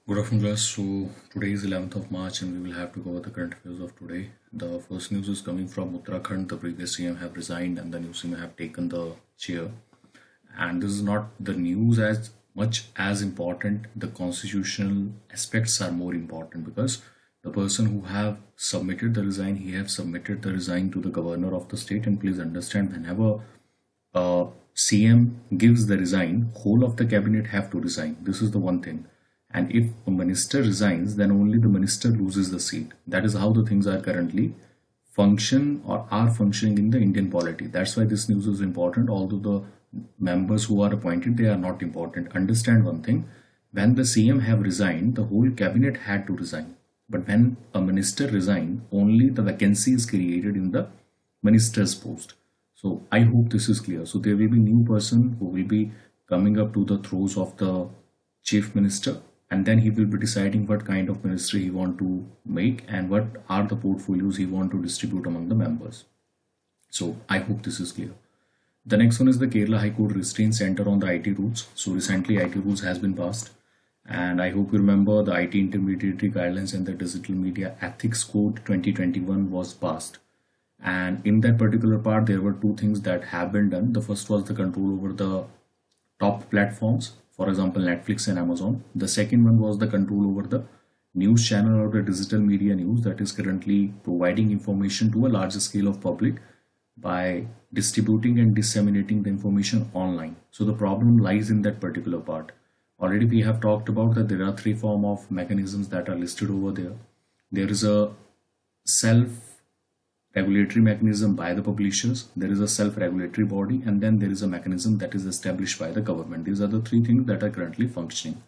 Good afternoon, class. So today is 11th of March, and we will have to cover the current affairs of today. The first news is coming from Uttarakhand. The previous CM have resigned, and the new CM have taken the chair. And this is not the news as much as important. The constitutional aspects are more important because the person who have submitted the resign, he have submitted the resign to the governor of the state. And please understand, whenever CM gives the resign, whole of the cabinet have to resign. This is the one thing. And if a minister resigns, then only the minister loses the seat. That is how the things are currently function or are functioning in the Indian polity. That's why this news is important. Although the members who are appointed, they are not important. Understand one thing: when the CM have resigned, the whole cabinet had to resign. But when a minister resign, only the vacancy is created in the minister's post. So I hope this is clear. So there will be new person who will be coming up to the throes of the chief minister, and then he will be deciding what kind of ministry he want to make and what are the portfolios he want to distribute among the members. So I hope this is clear. The next one is the Kerala High Court restraint center on the IT rules. So recently IT rules has been passed, and I hope you remember the IT intermediary guidelines and the digital media ethics code 2021 was passed. And in that particular part, there were two things that have been done. The first was the control over the top platforms, for example Netflix and Amazon. The second one was the control over the news channel or the digital media news that is currently providing information to a larger scale of public by distributing and disseminating the information online. So the problem lies in that particular part. Already we have talked about that there are three form of mechanisms that are listed over there. There is a self regulatory mechanism by the publishers, there is a self-regulatory body, and then there is a mechanism that is established by the government. These are the three things that are currently functioning.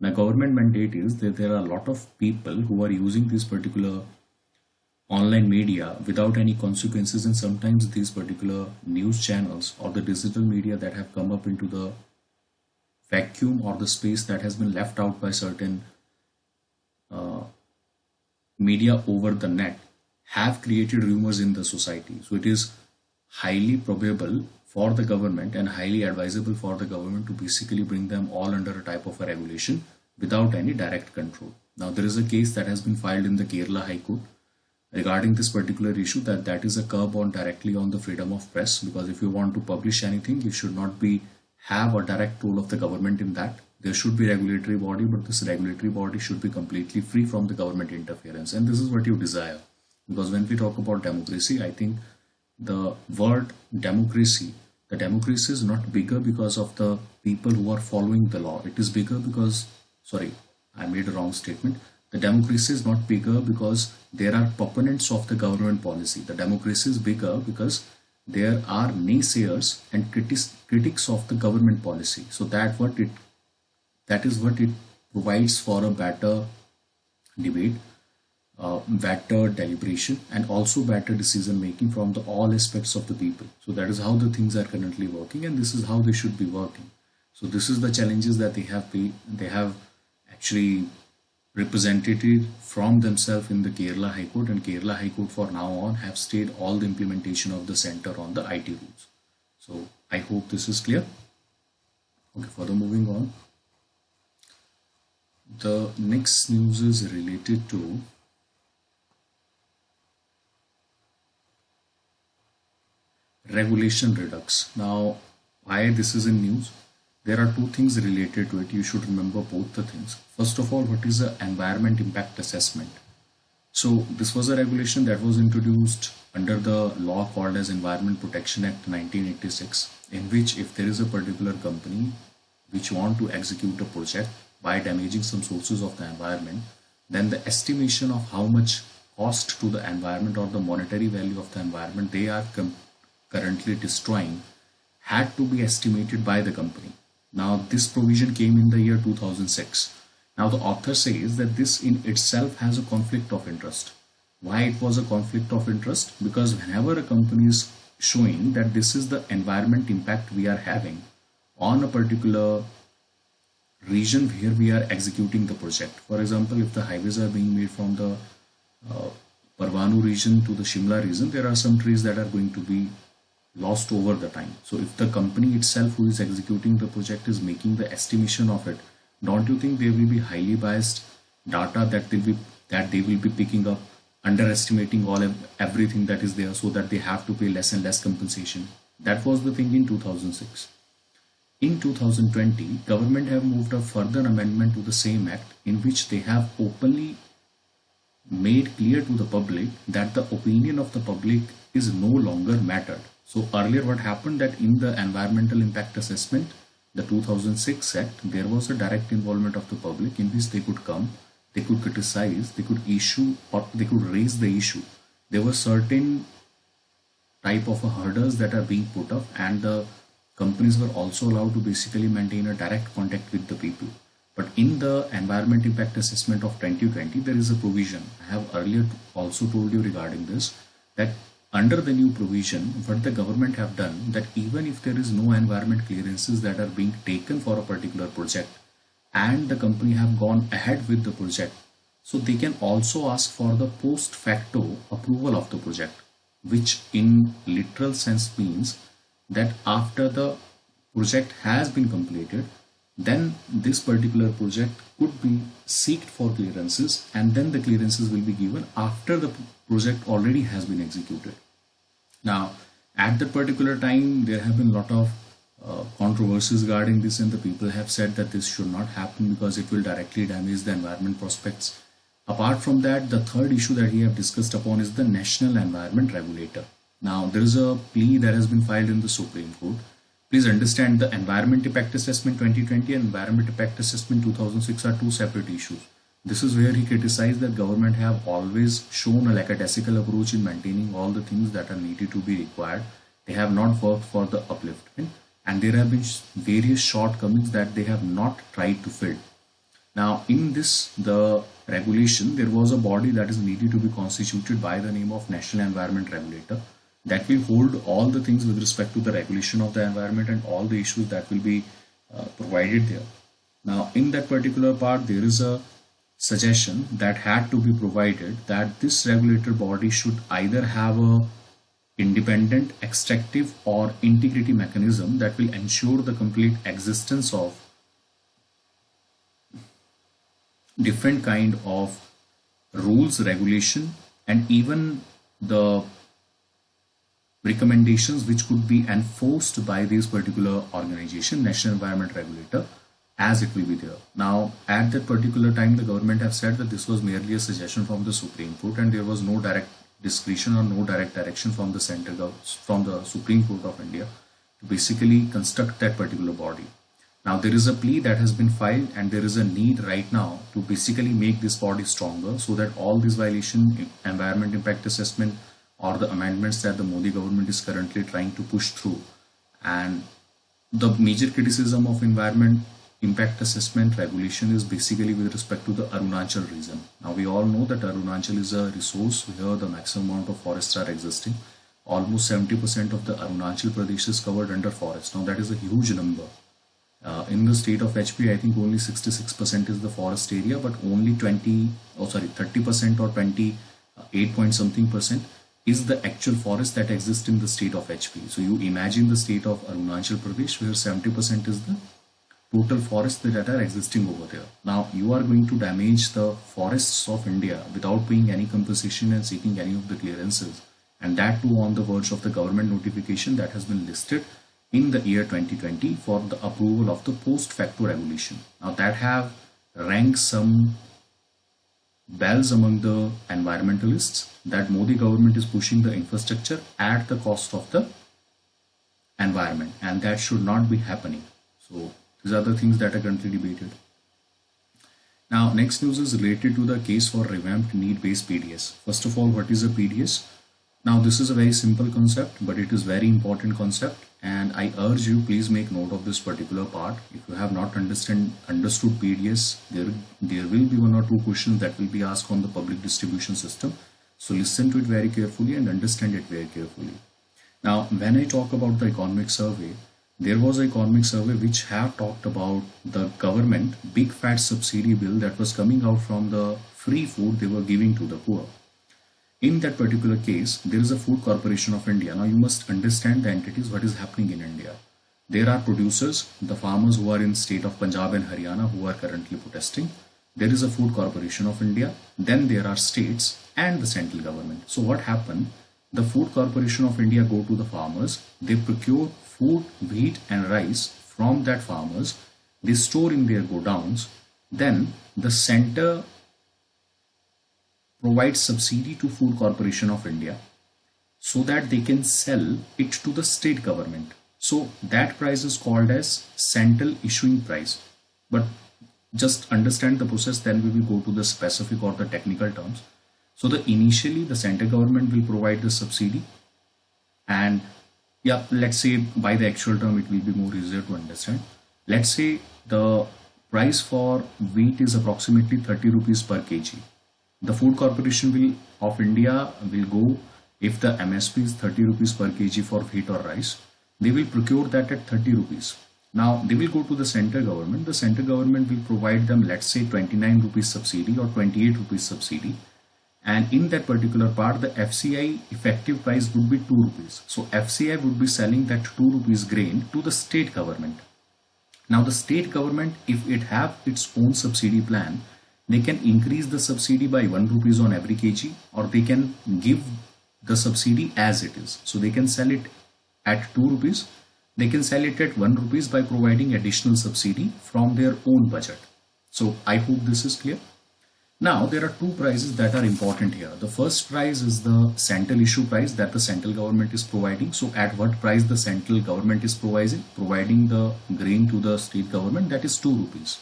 Now government mandate is that there are a lot of people who are using this particular online media without any consequences, and sometimes these particular news channels or the digital media that have come up into the vacuum or the space that has been left out by certain media over the net have created rumors in the society. So it is highly probable for the government and highly advisable for the government to basically bring them all under a type of a regulation without any direct control. Now there is a case that has been filed in the Kerala High Court regarding this particular issue, that is a curb on directly on the freedom of press, because if you want to publish anything, you should not be have a direct role of the government in that. There should be regulatory body, but this regulatory body should be completely free from the government interference, and this is what you desire. Because when we talk about democracy, I think the word democracy, the democracy is not bigger because of the people who are following the law. It is bigger because, sorry, I made a wrong statement. The democracy is not bigger because there are proponents of the government policy. The democracy is bigger because there are naysayers and critics of the government policy. So that is what it provides for a better debate, better deliberation, and also better decision making from the all aspects of the people. So that is how the things are currently working, and this is how they should be working. So this is the challenges that they have actually represented from themselves in the Kerala High Court, and Kerala High Court for now on have stayed all the implementation of the center on the IT rules. So I hope this is clear. Okay, further moving on. The next news is related to regulation redux. Now, why this is in news? There are two things related to it. You should remember both the things. First of all, what is the environment impact assessment? So this was a regulation that was introduced under the law called as Environment Protection Act 1986, in which if there is a particular company which want to execute a project by damaging some sources of the environment, then the estimation of how much cost to the environment or the monetary value of the environment they are currently destroying had to be estimated by the company. Now this provision came in the year 2006. Now the author says that this in itself has a conflict of interest. Why it was a conflict of interest? Because whenever a company is showing that this is the environment impact we are having on a particular region where we are executing the project. For example, if the highways are being made from the Parvanu region to the Shimla region, there are some trees that are going to be lost over the time. So if the company itself who is executing the project is making the estimation of it don't you think there will be highly biased data that they will be picking up, underestimating everything that is there, so that they have to pay less and less compensation? That was the thing in 2006. In 2020, government have moved a further amendment to the same act, in which they have openly made clear to the public that the opinion of the public is no longer mattered. So earlier what happened, that in the environmental impact assessment, the 2006 act, there was a direct involvement of the public, in which they could come, they could criticize, they could issue, or they could raise the issue. There were certain type of hurdles that are being put up, and the companies were also allowed to basically maintain a direct contact with the people. But in the environment impact assessment of 2020, there is a provision. I have earlier also told you regarding this, that under the new provision, what the government have done, that even if there is no environment clearances that are being taken for a particular project, and the company have gone ahead with the project, so they can also ask for the post facto approval of the project, which in literal sense means that after the project has been completed, then this particular project could be seeked for clearances, and then the clearances will be given after the project already has been executed. Now, at that particular time, there have been a lot of controversies regarding this, and the people have said that this should not happen because it will directly damage the environment prospects. Apart from that, the third issue that we have discussed upon is the National Environment Regulator. Now, there is a plea that has been filed in the Supreme Court. Please understand, the Environment Impact Assessment 2020 and Environment Impact Assessment 2006 are two separate issues. This is where he criticized that government have always shown a lackadaisical approach in maintaining all the things that are needed to be required. They have not worked for the upliftment, and there have been various shortcomings that they have not tried to fill. Now, in this, the regulation, there was a body that is needed to be constituted by the name of National Environment Regulator, that will hold all the things with respect to the regulation of the environment and all the issues that will be provided there. Now, in that particular part, there is a suggestion that had to be provided that this regulator body should either have a independent, extractive or integrity mechanism that will ensure the complete existence of different kind of rules, regulation, and even the recommendations which could be enforced by this particular organization, National Environment Regulator, as it will be there. Now, at that particular time, the government have said that this was merely a suggestion from the Supreme Court, and there was no direct discretion or no direct direction from the from the Supreme Court of India to basically construct that particular body. Now, there is a plea that has been filed, and there is a need right now to basically make this body stronger, so that all these violation, environment impact assessment, or the amendments that the Modi government is currently trying to push through. And the major criticism of environment impact assessment regulation is basically with respect to the Arunachal region. Now, we all know that Arunachal is a resource where the maximum amount of forests are existing. Almost 70% of the Arunachal Pradesh is covered under forest. Now, that is a huge number. In the state of HP, I think only 66% is the forest area, but only 30% or 28 point something percent is the actual forest that exists in the state of HP. So you imagine the state of Arunachal Pradesh, where 70% is the total forests that are existing over there. Now, you are going to damage the forests of India without paying any compensation and seeking any of the clearances, and that too on the verge of the government notification that has been listed in the year 2020 for the approval of the post facto regulation. Now, that have rang some bells among the environmentalists that Modi government is pushing the infrastructure at the cost of the environment, and that should not be happening. So these are the things that are currently debated. Now, next news is related to the case for revamped need-based PDS. First of all, what is a PDS? Now, this is a very simple concept, but it is very important concept, and I urge you, please make note of this particular part. If you have not understood PDS, there will be one or two questions that will be asked on the public distribution system. So listen to it very carefully and understand it very carefully. Now, when I talk about the economic survey, there was an economic survey which have talked about the government big fat subsidy bill that was coming out from the free food they were giving to the poor. In that particular case, there is a Food Corporation of India. Now, you must understand the entities, what is happening in India. There are producers, the farmers who are in state of Punjab and Haryana who are currently protesting. There is a Food Corporation of India. Then there are states and the central government. So what happened? The Food Corporation of India go to the farmers. They procure food, wheat and rice from that farmers. They store in their godowns. Then the center provides subsidy to Food Corporation of India so that they can sell it to the state government. So that price is called as central issuing price. But just understand the process, then we will go to the specific or the technical terms. So initially the central government will provide the subsidy, and yeah, let's say by the actual term it will be more easier to understand. Let's say the price for wheat is approximately 30 rupees per kg. The Food Corporation of India will go, if the MSP is 30 rupees per kg for wheat or rice, they will procure that at 30 rupees. Now they will go to the central government. The central government will provide them, let's say 29 rupees subsidy or 28 rupees subsidy. And in that particular part, the FCI effective price would be 2 rupees. So FCI would be selling that 2 rupees grain to the state government. Now the state government, if it have its own subsidy plan, they can increase the subsidy by 1 rupees on every kg, or they can give the subsidy as it is. So they can sell it at 2 rupees. They can sell it at 1 rupees by providing additional subsidy from their own budget. So I hope this is clear. Now there are two prices that are important here. The first price is the central issue price that the central government is providing. So at what price the central government is providing the grain to the state government, that is 2 rupees.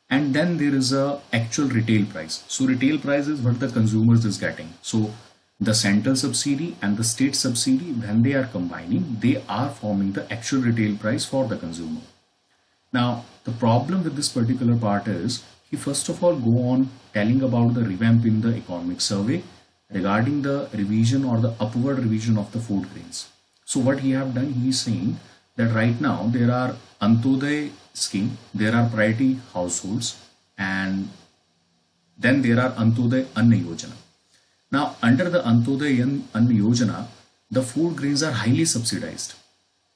And then there is a actual retail price. So retail price is what the consumers is getting. So the central subsidy and the state subsidy, when they are combining, they are forming the actual retail price for the consumer. Now the problem with this particular part is, he first of all go on telling about the revamp in the economic survey regarding the revision or the upward revision of the food grains. So what he have done, he is saying that right now there are Antoday scheme, there are priority households, and then there are Antoday Anna Yojana. Now under the Antoday Anna Yojana, the food grains are highly subsidized.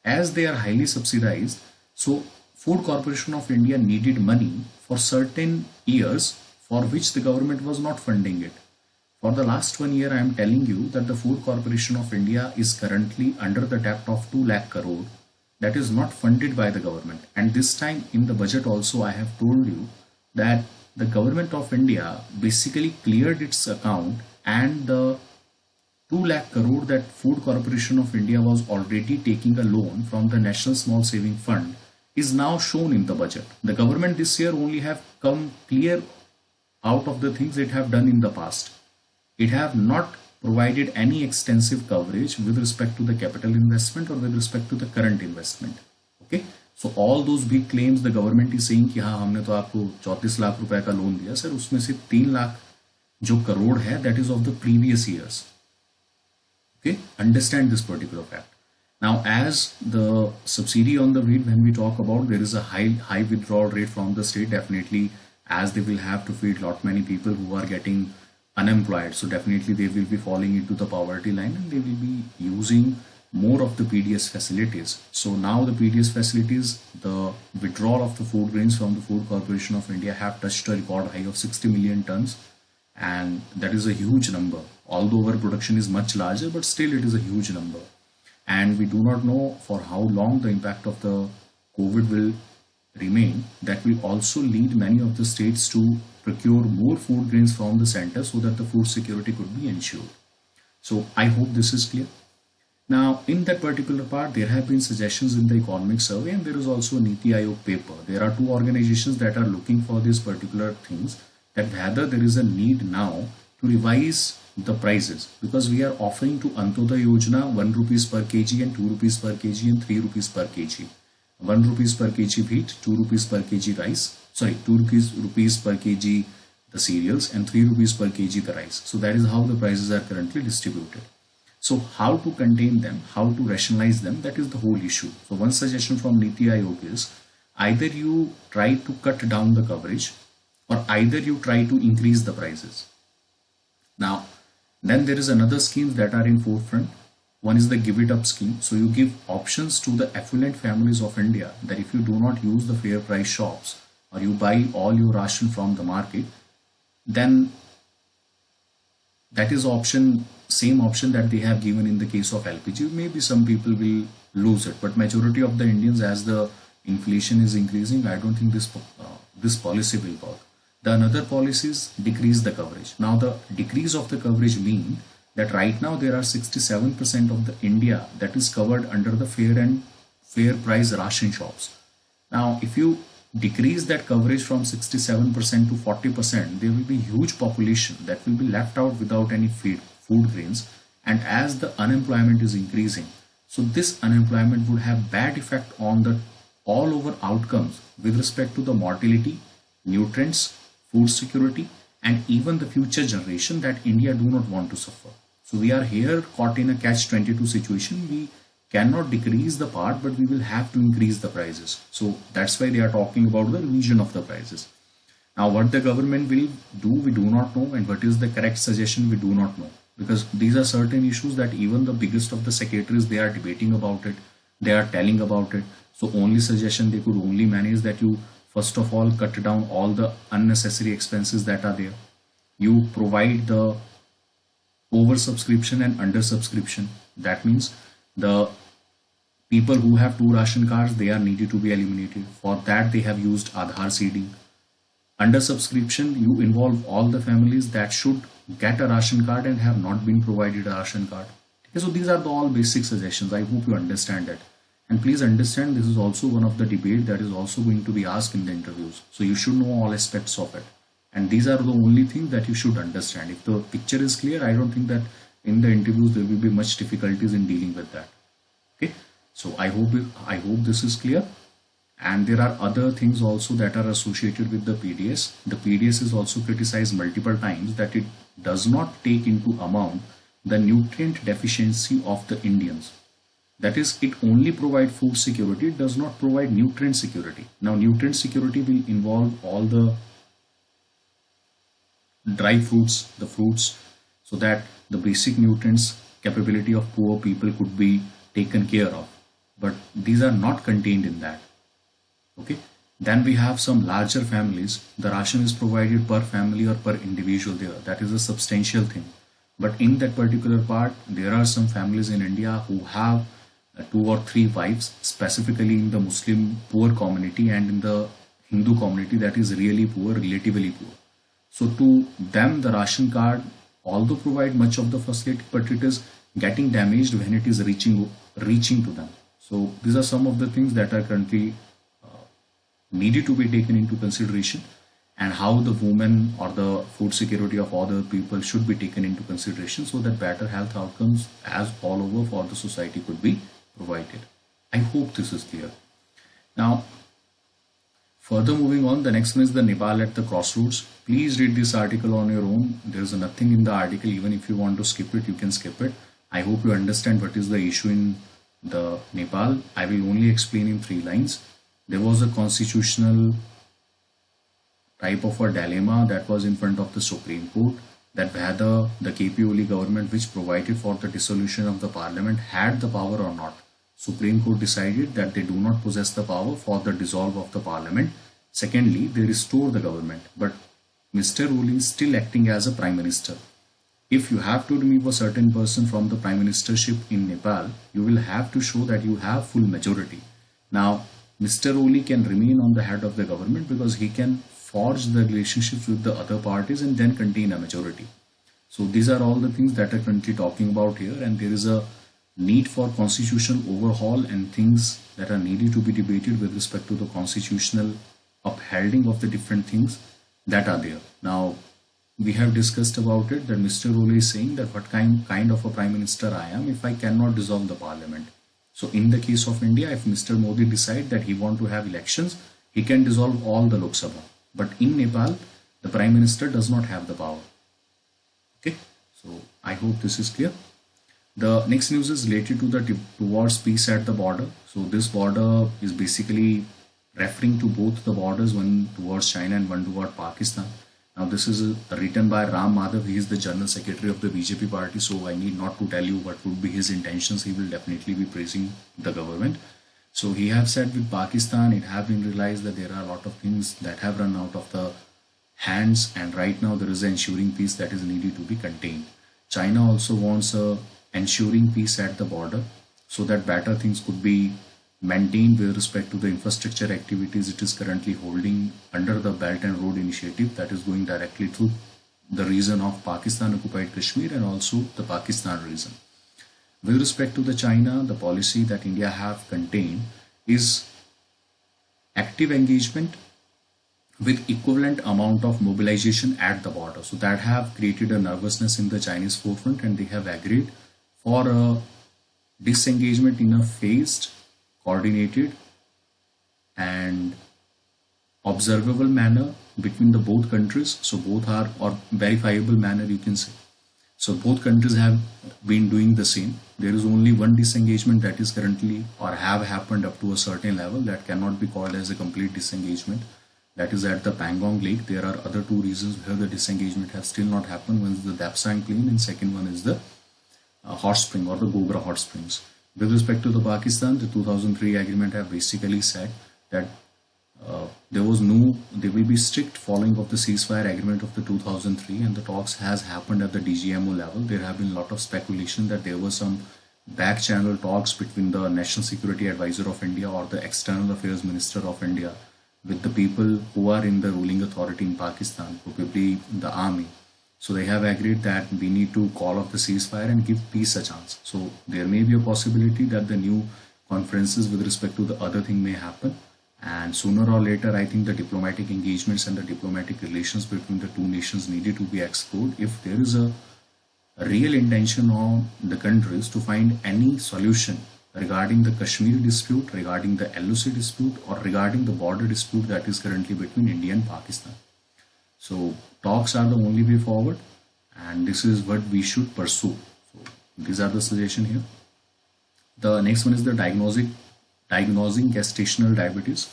As they are highly subsidized, so Food Corporation of India needed money for certain years for which the government was not funding it. For the last 1 year, I am telling you that the Food Corporation of India is currently under the debt of 2 lakh crore that is not funded by the government. And this time in the budget also, I have told you that the government of India basically cleared its account, and the 2 lakh crore that Food Corporation of India was already taking a loan from the National Small Saving Fund is now shown in the budget. The government this year only have come clear out of the things it have done in the past. It have not provided any extensive coverage with respect to the capital investment or with respect to the current investment. Okay, so all those big claims the government is saying कि हाँ हमने तो आपको 34 लाख रुपए का loan दिया, sir उसमें से 3 लाख जो करोड़ है, that is of the previous years. Okay, understand this particular fact. Now, as the subsidy on the wheat, when we talk about, there is a high withdrawal rate from the state, definitely, as they will have to feed lot many people who are getting unemployed. So definitely they will be falling into the poverty line, and they will be using more of the PDS facilities. So now the PDS facilities, the withdrawal of the food grains from the Food Corporation of India have touched a record high of 60 million tons. And that is a huge number. Although our production is much larger, but still it is a huge number. And we do not know for how long the impact of the COVID will remain. That will also lead many of the states to procure more food grains from the center so that the food security could be ensured. So I hope this is clear. Now in that particular part, there have been suggestions in the economic survey, and there is also a Niti Aayog paper. There are two organizations that are looking for these particular things, that whether there is a need now to revise the prices, because we are offering to Antoday Yojana 1 rupees per kg and 2 rupees per kg and 3 rupees per kg. 1 rupees per kg wheat, 2 rupees per kg rice, 2 rupees per kg the cereals, and 3 rupees per kg the rice. So that is how the prices are currently distributed. So how to contain them, how to rationalize them, that is the whole issue. So one suggestion from Niti Aayog is, either you try to cut down the coverage, or either you try to increase the prices. Now, then there is another schemes that are in forefront. One is the Give It Up scheme. So you give options to the affluent families of India that if you do not use the fair price shops or you buy all your ration from the market, then that is option, same option that they have given in the case of LPG. Maybe some people will lose it, but majority of the Indians, as the inflation is increasing, I don't think this policy will work. The another policies decrease the coverage. Now the decrease of the coverage mean that right now there are 67% of the India that is covered under the fair price ration shops. Now if you decrease that coverage from 67% to 40%, there will be huge population that will be left out without any food grains. And as the unemployment is increasing, so this unemployment would have bad effect on the all over outcomes with respect to the mortality, nutrients, food security, and even the future generation that India do not want to suffer. So we are here caught in a catch-22 situation. We cannot decrease the part, but we will have to increase the prices. So that's why they are talking about the revision of the prices. Now what the government will do, we do not know, and what is the correct suggestion, we do not know, because these are certain issues that even the biggest of the secretaries, they are debating about it, they are telling about it. So only suggestion they could only manage that you first of all cut down all the unnecessary expenses that are there. You provide the oversubscription and undersubscription. That means the people who have two ration cards, they are needed to be eliminated. For that they have used Aadhaar seeding. Under subscription, you involve all the families that should get a ration card and have not been provided a ration card. Okay, so these are the all basic suggestions. I hope you understand that. And please understand, this is also one of the debate that is also going to be asked in the interviews. So you should know all aspects of it. And these are the only things that you should understand. If the picture is clear, I don't think that in the interviews there will be much difficulties in dealing with that. Okay, so I hope this is clear. And there are other things also that are associated with the PDS. The PDS is also criticized multiple times that it does not take into account the nutrient deficiency of the Indians. That is, it only provides food security, it does not provide nutrient security. Now nutrient security will involve all the dry fruits, the fruits, so that the basic nutrients capability of poor people could be taken care of. But these are not contained in that. Okay, then we have some larger families. The ration is provided per family or per individual there. That is a substantial thing. But in that particular part, there are some families in India who have 2 or 3 wives, specifically in the Muslim poor community and in the Hindu community that is really poor, relatively poor. So to them, the ration card although provide much of the facility, but it is getting damaged when it is reaching to them. So these are some of the things that are currently needed to be taken into consideration, and how the women or the food security of other people should be taken into consideration so that better health outcomes as all over for the society could be provided. I hope this is clear. Now, further moving on, the next one is the Nepal at the crossroads. Please read this article on your own. There is nothing in the article. Even if you want to skip it, you can skip it. I hope you understand what is the issue in the Nepal. I will only explain in 3 lines. There was a constitutional type of a dilemma that was in front of the Supreme Court, that whether the KP Oli government, which provided for the dissolution of the parliament, had the power or not. Supreme Court decided that they do not possess the power for the dissolve of the parliament. Secondly, they restore the government, but Mr. Oli is still acting as a prime minister. If you have to remove a certain person from the prime ministership in Nepal, you will have to show that you have full majority. Now, Mr. Oli can remain on the head of the government because he can forge the relationships with the other parties and then contain a majority. So these are all the things that are currently talking about here, and there is a need for constitutional overhaul and things that are needed to be debated with respect to the constitutional upholding of the different things that are there. Now, we have discussed about it that Mr. Oli is saying that what kind of a prime minister I am if I cannot dissolve the parliament. So in the case of India, if Mr. Modi decides that he want to have elections, he can dissolve all the Lok Sabha. But in Nepal, the prime minister does not have the power. Okay, so I hope this is clear. The next news is related to the towards peace at the border. So this border is basically referring to both the borders, one towards China and one toward Pakistan. Now, this is written by Ram Madhav. He is the General Secretary of the BJP party, so I need not to tell you what would be his intentions. He will definitely be praising the government. So he have said with Pakistan, it have been realized that there are a lot of things that have run out of the hands, and right now there is an ensuring peace that is needed to be contained. China also wants a ensuring peace at the border so that better things could be maintained with respect to the infrastructure activities it is currently holding under the Belt and Road Initiative that is going directly through the region of Pakistan occupied Kashmir and also the Pakistan region. With respect to the China, the policy that India have contained is active engagement with equivalent amount of mobilization at the border. So that have created a nervousness in the Chinese forefront, and they have agreed for a disengagement in a phased, coordinated and observable manner between the both countries. So both are, or verifiable manner you can say. So both countries have been doing the same. There is only one disengagement that is currently or have happened up to a certain level that cannot be called as a complete disengagement. That is at the Pangong Lake. There are other two reasons where the disengagement has still not happened. One is the Dapsang Plain and second one is the hot spring or the Gogra hot springs. With respect to the Pakistan, the 2003 agreement have basically said that there will be strict following of the ceasefire agreement of the 2003, and the talks has happened at the DGMO level. There have been a lot of speculation that there were some back channel talks between the National Security Advisor of India or the External Affairs Minister of India with the people who are in the ruling authority in Pakistan, probably the army. So they have agreed that we need to call off the ceasefire and give peace a chance. So there may be a possibility that the new conferences with respect to the other thing may happen. And sooner or later, I think the diplomatic engagements and the diplomatic relations between the two nations needed to be explored if there is a real intention on the countries to find any solution regarding the Kashmir dispute, regarding the LOC dispute, or regarding the border dispute that is currently between India and Pakistan. So talks are the only way forward, and this is what we should pursue. So these are the suggestions here. The next one is the diagnosing gestational diabetes.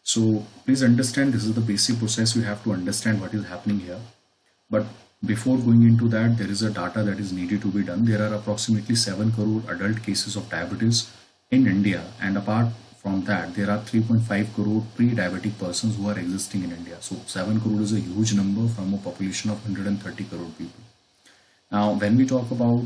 So please understand, this is the basic process. We have to understand what is happening here. But before going into that, there is a data that is needed to be done. There are approximately 7 crore adult cases of diabetes in India, and apart from that, there are 3.5 crore pre-diabetic persons who are existing in India. So 7 crore is a huge number from a population of 130 crore people. Now, when we talk about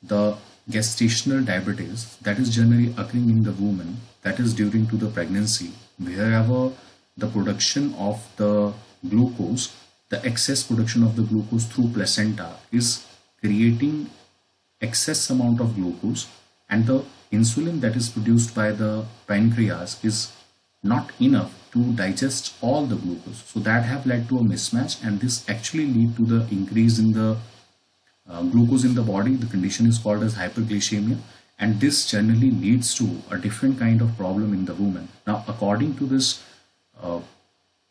the gestational diabetes, that is generally occurring in the woman, that is during to the pregnancy, wherever the production of the glucose, the excess production of the glucose through placenta is creating excess amount of glucose, and the insulin that is produced by the pancreas is not enough to digest all the glucose. So that have led to a mismatch, and this actually lead to the increase in the glucose in the body. The condition is called as hyperglycemia, and this generally leads to a different kind of problem in the woman. Now, according to this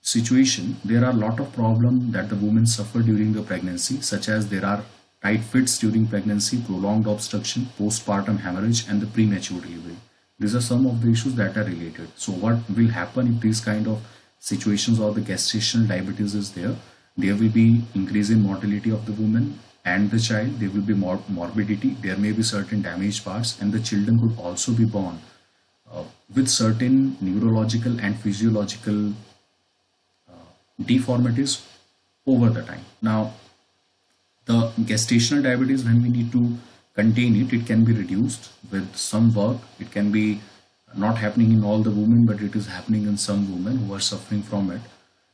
situation, there are a lot of problems that the women suffer during the pregnancy, such as there are tight fits during pregnancy, prolonged obstruction, postpartum hemorrhage, and the premature delivery. These are some of the issues that are related. So what will happen if these kind of situations or the gestational diabetes is there? There will be increase in mortality of the woman and the child. There will be more morbidity. There may be certain damaged parts, and the children could also be born with certain neurological and physiological deformities over the time. Now, the gestational diabetes, when we need to contain it, it can be reduced with some work. It can be not happening in all the women, but it is happening in some women who are suffering from it.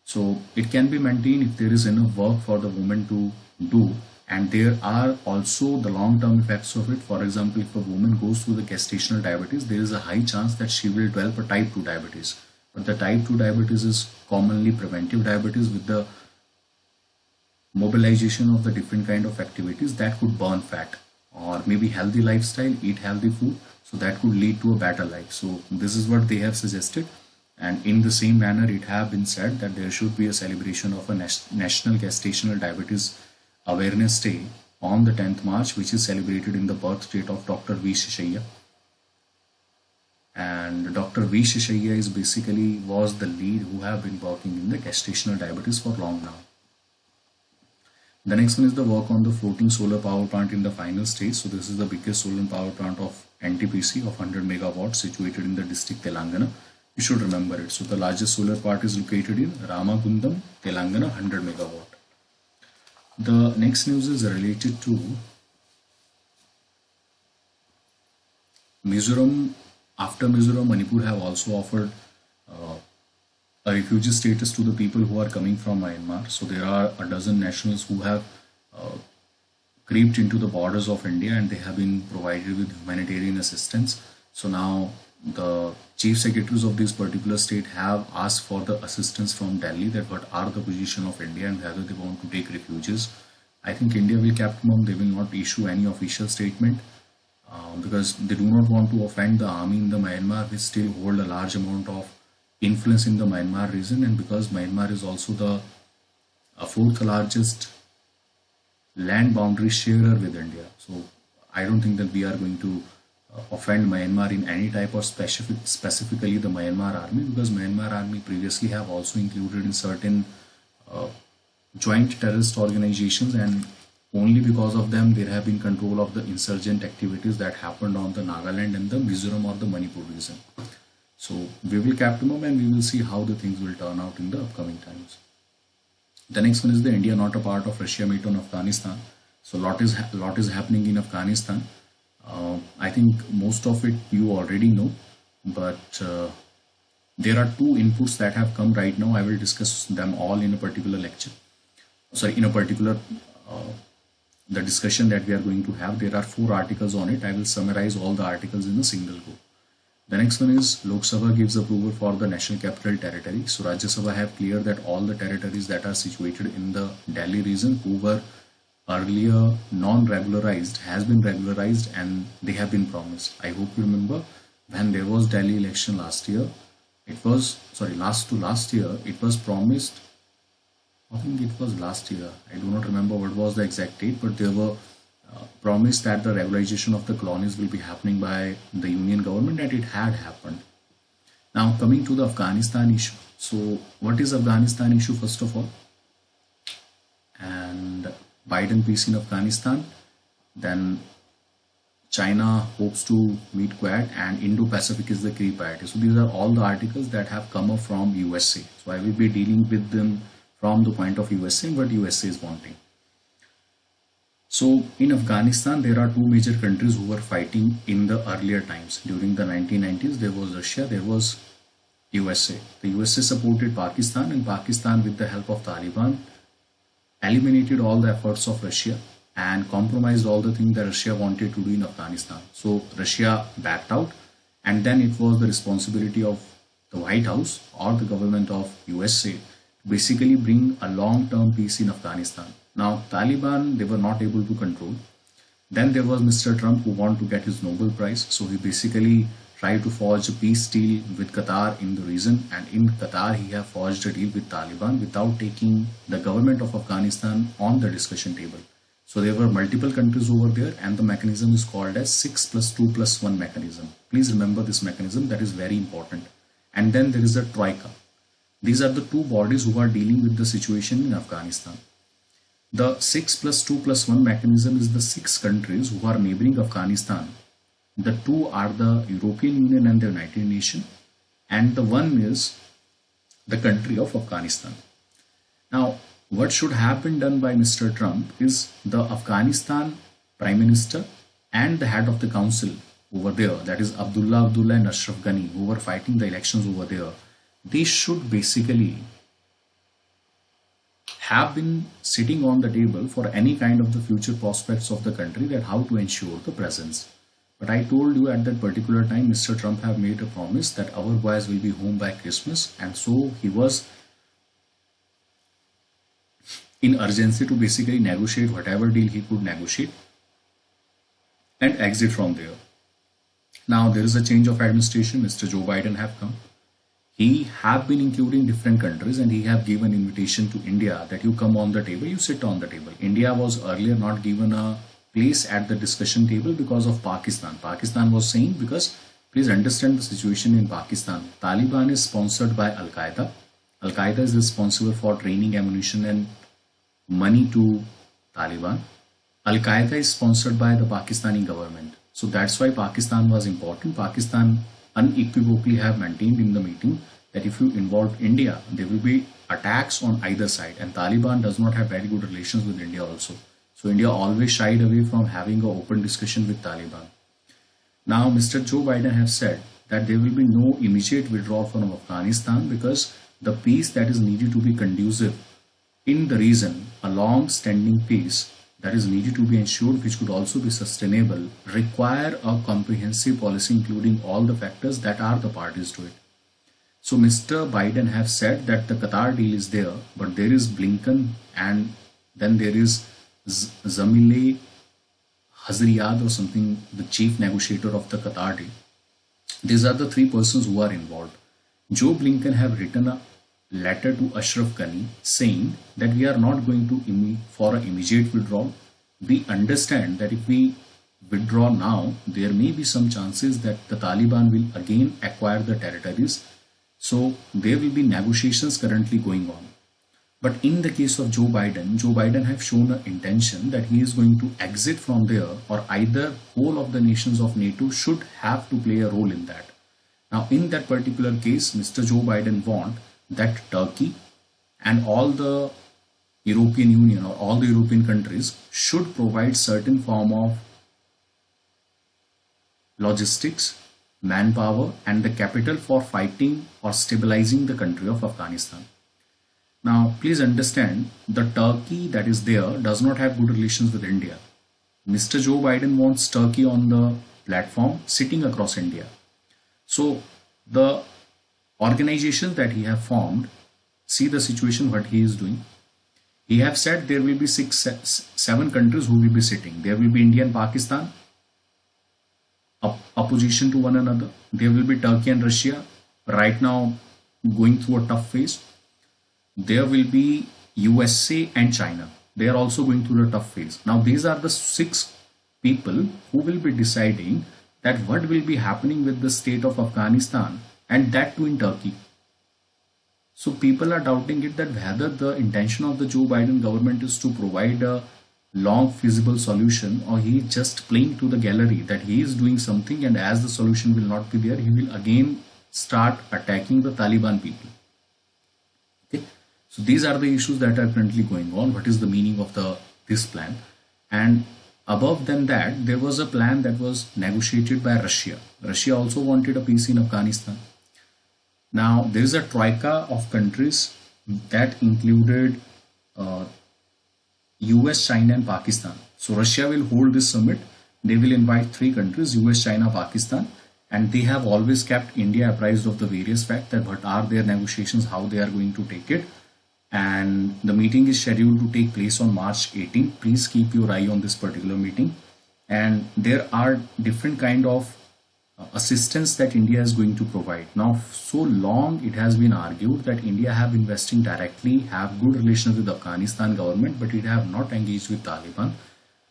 So it can be maintained if there is enough work for the woman to do, and there are also the long-term effects of it. For example, if a woman goes through the gestational diabetes, there is a high chance that she will develop a type 2 diabetes. But the type 2 diabetes is commonly preventive diabetes with the mobilization of the different kind of activities that could burn fat, or maybe healthy lifestyle, eat healthy food, so that could lead to a better life. So this is what they have suggested, and in the same manner it have been said that there should be a celebration of a National Gestational Diabetes Awareness Day on the 10th March, which is celebrated in the birth date of Dr. V. Sheshaiah. And Dr. V. Sheshaiah is basically was the lead who have been working in the gestational diabetes for long now. The next one is the work on the floating solar power plant in the final stage. So this is the biggest solar power plant of NTPC of 100 megawatts situated in the district Telangana. You should remember it. So the largest solar park is located in Ramagundam, Telangana, 100 megawatt. The next news is related to Mizoram. After Mizoram, Manipur have also offered a refugee status to the people who are coming from Myanmar. So there are a dozen nationals who have creeped into the borders of India and they have been provided with humanitarian assistance. So now the chief secretaries of this particular state have asked for the assistance from Delhi, that what are the position of India and whether they want to take refugees. I think India will keep mum. They will not issue any official statement because they do not want to offend the army in the Myanmar, which still hold a large amount of influence in the Myanmar region, and because Myanmar is also the fourth largest land boundary sharer with India. So I don't think that we are going to offend Myanmar in any type of specifically the Myanmar army, because Myanmar army previously have also included in certain joint terrorist organizations, and only because of them there have been control of the insurgent activities that happened on the Nagaland and the Mizoram or the Manipur region. So we will capture them and we will see how the things will turn out in the upcoming times. The next one is the India not a part of Russia meet on Afghanistan. So lot is happening in Afghanistan. I think most of it you already know, but there are two inputs that have come right now. I will discuss them all in a particular lecture. Sorry, in a particular the discussion that we are going to have. There are 4 articles on it. I will summarize all the articles in a single go. The next one is Lok Sabha gives approval for the National Capital Territory. So Rajya Sabha have cleared that all the territories that are situated in the Delhi region who were earlier non-regularized has been regularized and they have been promised. I hope you remember when there was Delhi election last year, it was, sorry, last year, it was promised, I think it was last year, I do not remember what was the exact date, but there were promised that the regularization of the colonies will be happening by the Union government, and it had happened. Now coming to the Afghanistan issue. So what is Afghanistan issue first of all? And Biden peace in Afghanistan, then China hopes to meet Quad, and Indo-Pacific is the key priority. So these are all the articles that have come up from USA. So I will be dealing with them from the point of USA and what USA is wanting. So in Afghanistan, there are 2 major countries who were fighting in the earlier times. During the 1990s, there was Russia, there was USA. The USA supported Pakistan, and Pakistan, with the help of Taliban, eliminated all the efforts of Russia and compromised all the things that Russia wanted to do in Afghanistan. So Russia backed out, and then it was the responsibility of the White House or the government of USA to basically bring a long-term peace in Afghanistan. Now Taliban, they were not able to control. Then there was Mr. Trump who wanted to get his Nobel Prize. So he basically tried to forge a peace deal with Qatar in the region, and in Qatar he have forged a deal with Taliban without taking the government of Afghanistan on the discussion table. So there were multiple countries over there, and the mechanism is called as 6+2+1 mechanism. Please remember this mechanism, that is very important. And then there is a Troika. These are the 2 bodies who are dealing with the situation in Afghanistan. The 6+2+1 mechanism is the 6 countries who are neighboring Afghanistan. The 2 are the European Union and the United Nations, and the 1 is the country of Afghanistan. Now, what should have been done by Mr. Trump is the Afghanistan Prime Minister and the head of the council over there, that is Abdullah and Ashraf Ghani, who were fighting the elections over there. They should basically have been sitting on the table for any kind of the future prospects of the country, that how to ensure the presence. But I told you at that particular time, Mr. Trump have made a promise that our boys will be home by Christmas, and so he was in urgency to basically negotiate whatever deal he could negotiate and exit from there. Now there is a change of administration. Mr. Joe Biden have come. He have been including different countries, and he have given invitation to India that you come on the table, you sit on the table. India was earlier not given a place at the discussion table because of Pakistan. Pakistan was saying, because please understand the situation in Pakistan. Taliban is sponsored by Al-Qaeda. Al-Qaeda is responsible for training, ammunition and money to Taliban. Al Qaeda is sponsored by the Pakistani government. So that's why Pakistan was important. Pakistan unequivocally have maintained in the meeting that if you involve India, there will be attacks on either side. And Taliban does not have very good relations with India also. So India always shied away from having an open discussion with Taliban. Now, Mr. Joe Biden has said that there will be no immediate withdrawal from Afghanistan because the peace that is needed to be conducive in the region, a long-standing peace that is needed to be ensured, which could also be sustainable, require a comprehensive policy including all the factors that are the parties to it. So Mr. Biden has said that the Qatar deal is there, but there is Blinken and then there is Zamile Hazriyad or something, the chief negotiator of the Qatar deal. These are the three persons who are involved. Joe Blinken have written a letter to Ashraf Ghani saying that we are not going to for an immediate withdrawal. We understand that if we withdraw now, there may be some chances that the Taliban will again acquire the territories. So there will be negotiations currently going on. But in the case of Joe Biden have shown an intention that he is going to exit from there, or either whole of the nations of NATO should have to play a role in that. Now, in that particular case, Mr. Joe Biden want that Turkey and all the European Union or all the European countries should provide certain form of logistics, manpower, and the capital for fighting or stabilizing the country of Afghanistan. Now, please understand, the Turkey that is there does not have good relations with India. Mr. Joe Biden wants Turkey on the platform sitting across India. So, the organizations that he have formed, see the situation what he is doing. He have said there will be 7 countries who will be sitting. There will be India and Pakistan, opposition to one another. There will be Turkey and Russia, right now going through a tough phase. There will be USA and China. They are also going through a tough phase. Now, these are the 6 people who will be deciding that what will be happening with the state of Afghanistan, and that too in Turkey. So people are doubting it that whether the intention of the Joe Biden government is to provide a long feasible solution, or he is just playing to the gallery that he is doing something, and as the solution will not be there, he will again start attacking the Taliban people. Okay. So these are the issues that are currently going on. What is the meaning of this plan? And above than that, there was a plan that was negotiated by Russia. Russia also wanted a peace in Afghanistan. Now, there is a troika of countries that included US, China, and Pakistan. So Russia will hold this summit. They will invite 3 countries, US, China, Pakistan, and they have always kept India apprised of the various facts that what are their negotiations, how they are going to take it. And the meeting is scheduled to take place on March 18. Please keep your eye on this particular meeting. And there are different kind of assistance that India is going to provide. Now, so long it has been argued that India have investing directly, have good relations with the Afghanistan government, but it have not engaged with Taliban.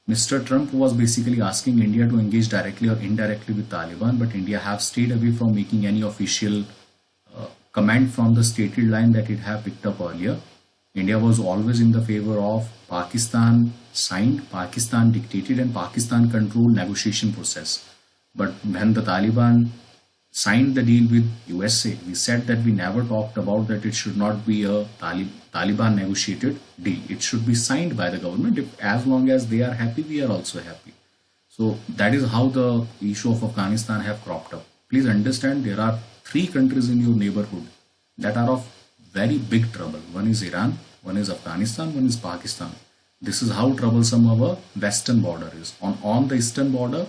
Mr. Trump was basically asking India to engage directly or indirectly with Taliban, but India have stayed away from making any official comment from the stated line that it have picked up earlier. India was always in the favor of Pakistan signed, Pakistan dictated, and Pakistan controlled negotiation process. But when the Taliban signed the deal with USA, we said that we never talked about that it should not be a Taliban negotiated deal. It should be signed by the government. As long as they are happy, we are also happy. So that is how the issue of Afghanistan have cropped up. Please understand, there are 3 countries in your neighborhood that are of very big trouble. One is Iran, one is Afghanistan, one is Pakistan. This is how troublesome our western border is. On the eastern border,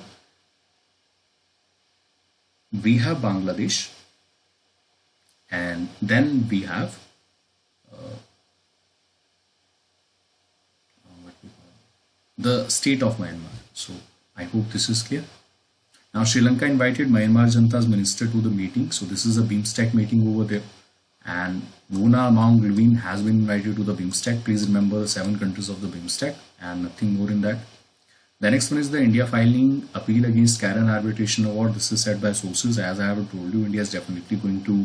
we have Bangladesh, and then we have the state of Myanmar. So I hope this is clear. Now, Sri Lanka invited Myanmar Janta's minister to the meeting. So this is a BIMSTEC meeting over there. And Mona Maung Levin has been invited to the BIMSTEC. Please remember the 7 countries of the BIMSTEC and nothing more in that. The next one is the India filing appeal against Karen Arbitration Award. This is said by sources. As I have told you, India is definitely going to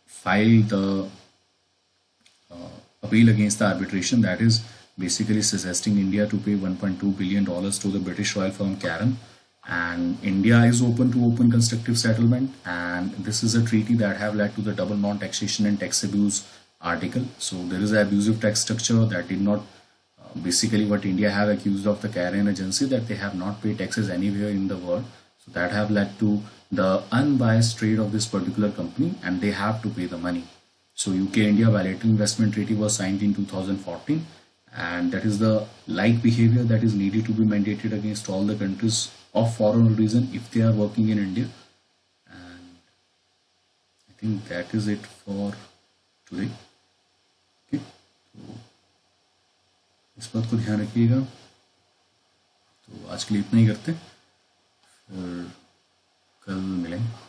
file the appeal against the arbitration. That is basically suggesting India to pay $1.2 billion to the British oil firm Caron. And India is open to open constructive settlement. And this is a treaty that have led to the double non-taxation and tax abuse article. So there is an abusive tax structure that did not basically what India have accused of the Caron agency that they have not paid taxes anywhere in the world. So that have led to the unbiased trade of this particular company, and they have to pay the money. So UK-India bilateral investment treaty was signed in 2014, and that is the like behavior that is needed to be mandated against all the countries of foreign origin if they are working in India. And I think that is it for today. Okay, तो इस बात को ध्यान रखिएगा. तो आज के लिए इतना ही करते हैं, फिर कल मिलेंगे.